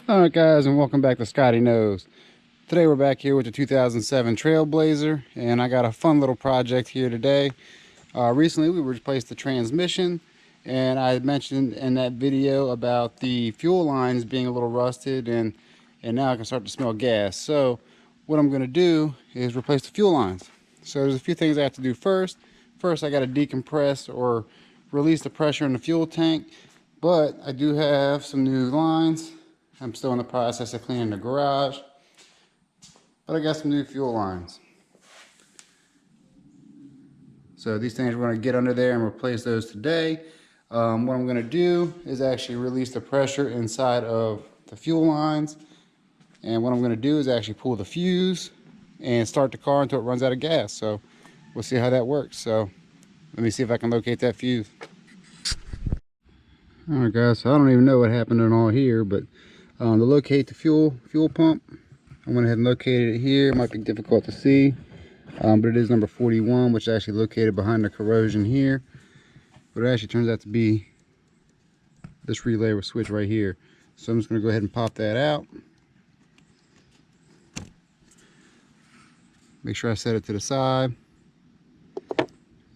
Alright guys, and welcome back to Scotty Knows. Today we're back here with the 2007 Trailblazer, and I got a fun little project here today. Recently we replaced the transmission, and I mentioned in that video about the fuel lines being a little rusted, and now I can start to smell gas. So what I'm going to do is replace the fuel lines. So there's a few things I have to do first. First I got to decompress or release the pressure in the fuel tank, but I do have some new lines. I'm still in the process of cleaning the garage, but I got some new fuel lines. So these things we're going to get under there and replace those today. What I'm going to do is actually release the pressure inside of the fuel lines. And what I'm going to do is actually pull the fuse and start the car until it runs out of gas. So we'll see how that works. So let me see if I can locate that fuse. Alright guys, so I don't even know what happened in all here, but to locate the fuel pump, I went ahead and located it here. It might be difficult to see, but it is number 41, which is actually located behind the corrosion here. But it actually turns out to be this relay switch right here. So I'm just going to go ahead and pop that out. Make sure I set it to the side.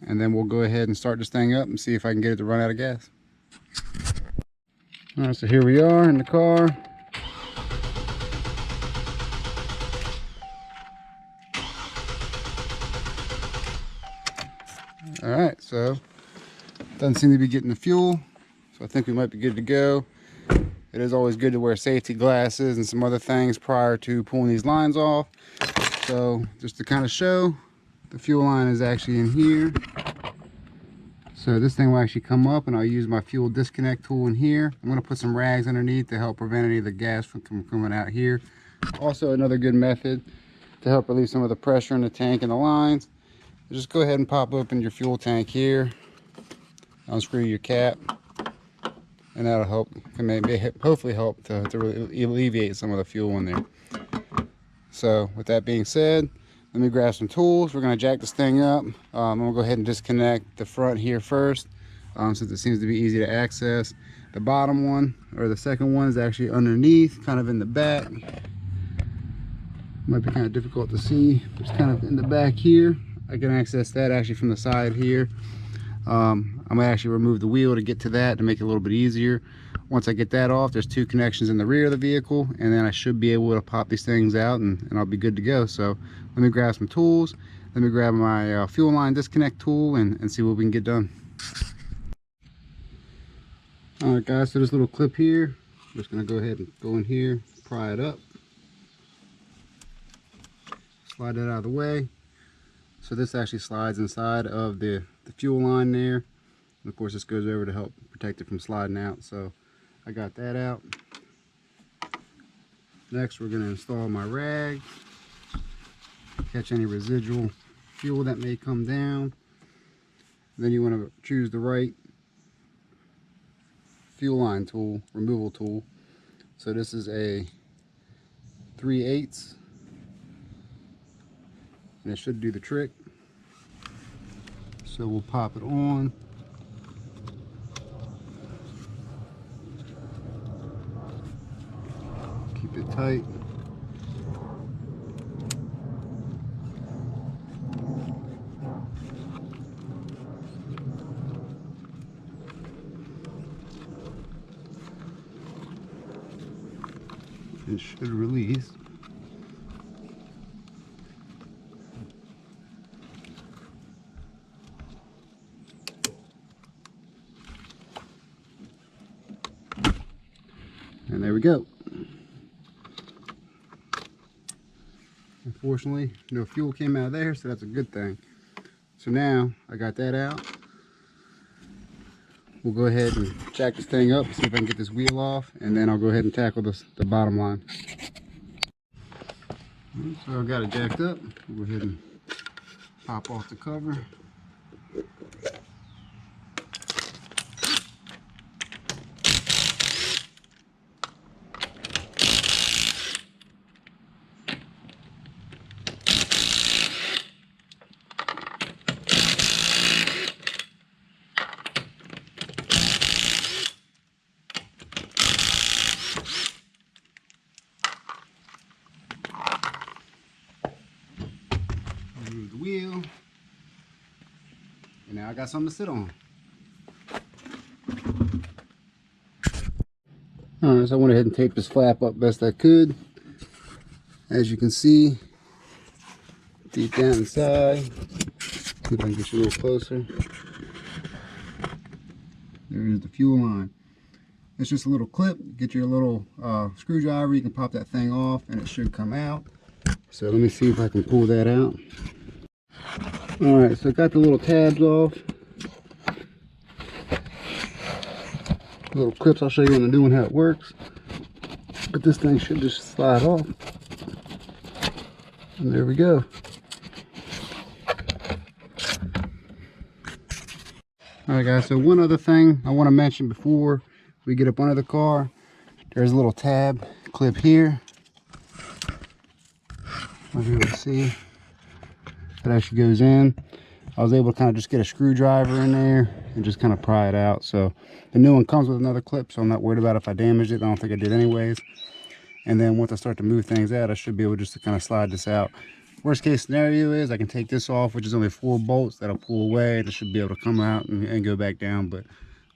And then we'll go ahead and start this thing up and see if I can get it to run out of gas. Alright, so here we are in the car. Alright, so doesn't seem to be getting the fuel, so I think we might be good to go. It is always good to wear safety glasses and some other things prior to pulling these lines off. So just to kind of show, the fuel line is actually in here. So this thing will actually come up, and I'll use my fuel disconnect tool in here. I'm going to put some rags underneath to help prevent any of the gas from coming out here. Also, another good method to help relieve some of the pressure in the tank and the lines, just go ahead and pop open your fuel tank here, unscrew your cap, and that'll help, hopefully help to really alleviate some of the fuel in there. So with that being said, let me grab some tools. We're going to jack this thing up. I'm going to go ahead and disconnect the front here first, since it seems to be easy to access. The bottom one, or the second one, is actually underneath, kind of in the back. Might be kind of difficult to see. It's kind of in the back here. I can access that actually from the side here. I'm going to actually remove the wheel to get to that to make it a little bit easier. Once I get that off, there's two connections in the rear of the vehicle, and then I should be able to pop these things out, and I'll be good to go. So let me grab some tools. Let me grab my fuel line disconnect tool and see what we can get done. Alright guys, so this little clip here, I'm just going to go ahead and go in here, pry it up. Slide that out of the way. So this actually slides inside of the fuel line there. And of course this goes over to help protect it from sliding out. So I got that out. Next we're going to install my rag. Catch any residual fuel that may come down. Then you want to choose the right fuel line tool, removal tool. So this is a 3/8, and it should do the trick. So we'll pop it on. Keep it tight. It should release. And there we go. Unfortunately, no fuel came out of there, so that's a good thing. So now I got that out. We'll go ahead and jack this thing up, see if I can get this wheel off, and then I'll go ahead and tackle the bottom line. So I've got it jacked up. We'll go ahead and pop off the cover. Now I got something to sit on. Alright, so I went ahead and taped this flap up best I could. As you can see, deep down inside, see if I can get you a little closer. There is the fuel line. It's just a little clip. Get your little screwdriver, you can pop that thing off and it should come out. So let me see if I can pull that out. Alright, so I got the little tabs off. Little clips, I'll show you when I'm doing how it works. But this thing should just slide off. And there we go. Alright guys, so one other thing I want to mention before we get up under the car. There's a little tab clip here. I'll be able to see. That actually goes in. I was able to kind of just get a screwdriver in there and just kind of pry it out. So the new one comes with another clip, so I'm not worried about if I damaged it. I don't think I did anyways. And then once I start to move things out, I should be able just to kind of slide this out. Worst case scenario is I can take this off, which is only 4 bolts that'll pull away, and it should be able to come out and go back down. But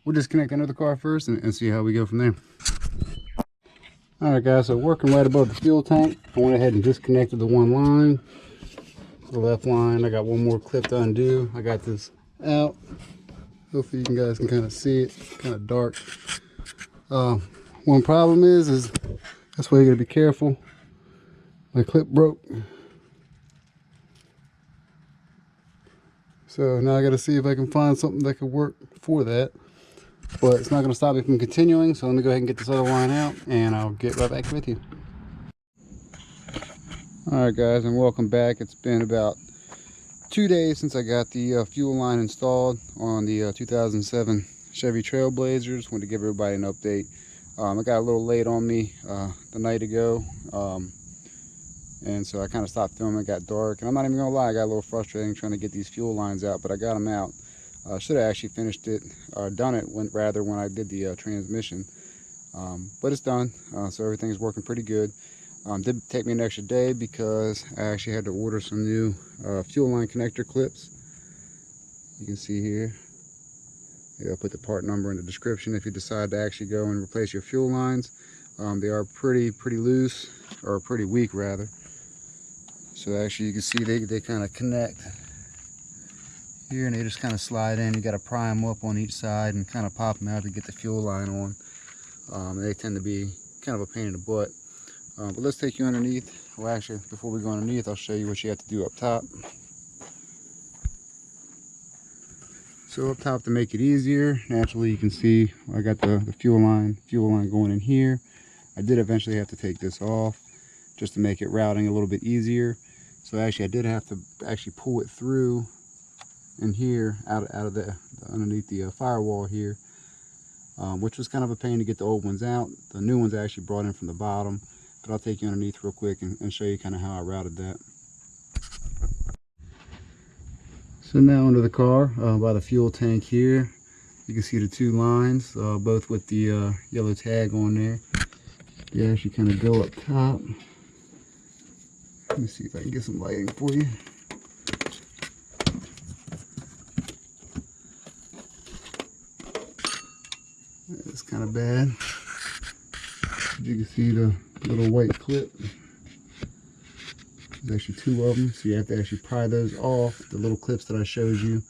we'll disconnect under the car first and see how we go from there. Alright guys, so working right above the fuel tank, I went ahead and disconnected the one line. The left line, I got one more clip to undo. I got this out. Hopefully you guys can kind of see it. It's kind of dark. One problem is that's why you gotta be careful. My clip broke. So now I gotta see if I can find something that could work for that. But it's not gonna stop me from continuing, so let me go ahead and get this other line out and I'll get right back with you. Alright guys, and welcome back. It's been about 2 days since I got the fuel line installed on the 2007 Chevy Trailblazer. Just wanted to give everybody an update. It got a little late on me the night ago, and so I kind of stopped filming. It got dark, and I'm not even gonna lie, I got a little frustrating trying to get these fuel lines out, but I got them out. Should have actually finished it, or done it when I did the transmission, but it's done. So everything's working pretty good. Did take me an extra day because I actually had to order some new fuel line connector clips. You can see here. Maybe I'll put the part number in the description if you decide to actually go and replace your fuel lines. They are pretty loose, or pretty weak rather. So actually you can see they kind of connect here and they just kind of slide in. You got to pry them up on each side and kind of pop them out to get the fuel line on. They tend to be kind of a pain in the butt. But let's take you underneath. Well, actually, before we go underneath, I'll show you what you have to do up top. So up top, to make it easier, naturally you can see I got the fuel line going in here. I did eventually have to take this off just to make it routing a little bit easier. So actually I did have to actually pull it through in here out of the underneath the firewall here, which was kind of a pain to get the old ones out. The new ones I actually brought in from the bottom. But I'll take you underneath real quick and show you kind of how I routed that. So now under the car, by the fuel tank here, you can see the 2 lines, both with the yellow tag on there. They actually kind of go up top. Let me see if I can get some lighting for you. It's kind of bad. You can see the little white clip. There's actually 2 of them, so you have to actually pry those off. The little clips that I showed you,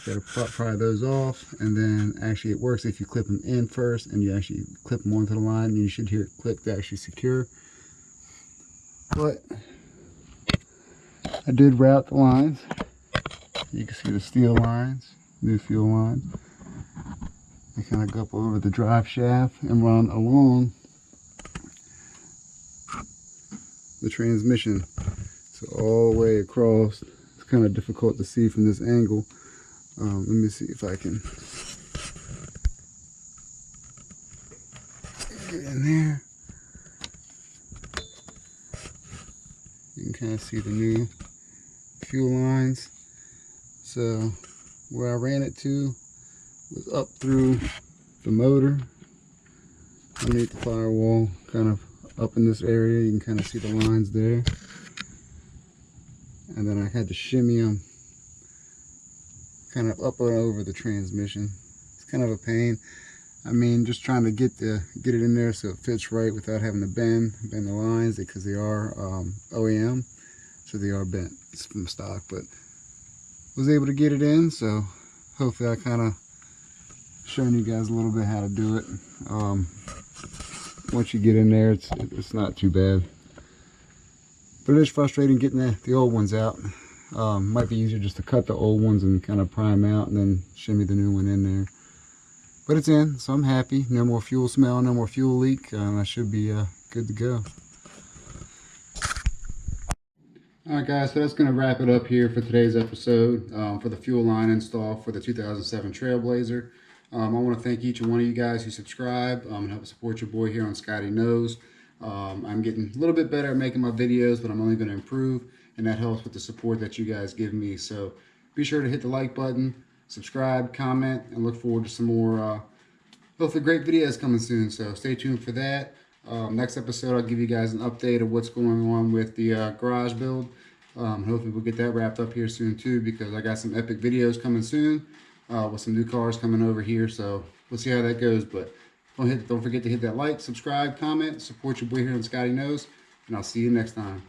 you got to pry those off, and then actually it works if you clip them in first and you actually clip them onto the line, and you should hear it click to actually secure. But I did route the lines. You can see the steel lines, new fuel lines. They kind of go up over the drive shaft and run along the transmission, so all the way across. It's kind of difficult to see from this angle. Let me see if I can get in there. You can kind of see the new fuel lines. So where I ran it to was up through the motor, underneath the firewall, kind of up in this area. You can kind of see the lines there. And then I had to shimmy them kind of up and over the transmission. It's kind of a pain. I mean, just trying to get it in there so it fits right without having to bend the lines, because they are OEM, so they are bent. It's from stock, but was able to get it in. So hopefully I kind of showing you guys a little bit how to do it. Once you get in there, it's not too bad, but it is frustrating getting the old ones out. Might be easier just to cut the old ones and kind of prime out and then shimmy the new one in there. But it's in, so I'm happy. No more fuel smell, no more fuel leak, and I should be good to go. Alright guys, so that's going to wrap it up here for today's episode for the fuel line install for the 2007 Trailblazer. I want to thank each and one of you guys who subscribe and help support your boy here on Scotty Knows. I'm getting a little bit better at making my videos, but I'm only going to improve, and that helps with the support that you guys give me. So be sure to hit the like button, subscribe, comment, and look forward to some more hopefully great videos coming soon. So stay tuned for that. Next episode, I'll give you guys an update of what's going on with the garage build. Hopefully we'll get that wrapped up here soon too, because I got some epic videos coming soon with some new cars coming over here. So we'll see how that goes. But don't forget to hit that like, subscribe, comment, support your boy here on Scotty Knows, and I'll see you next time.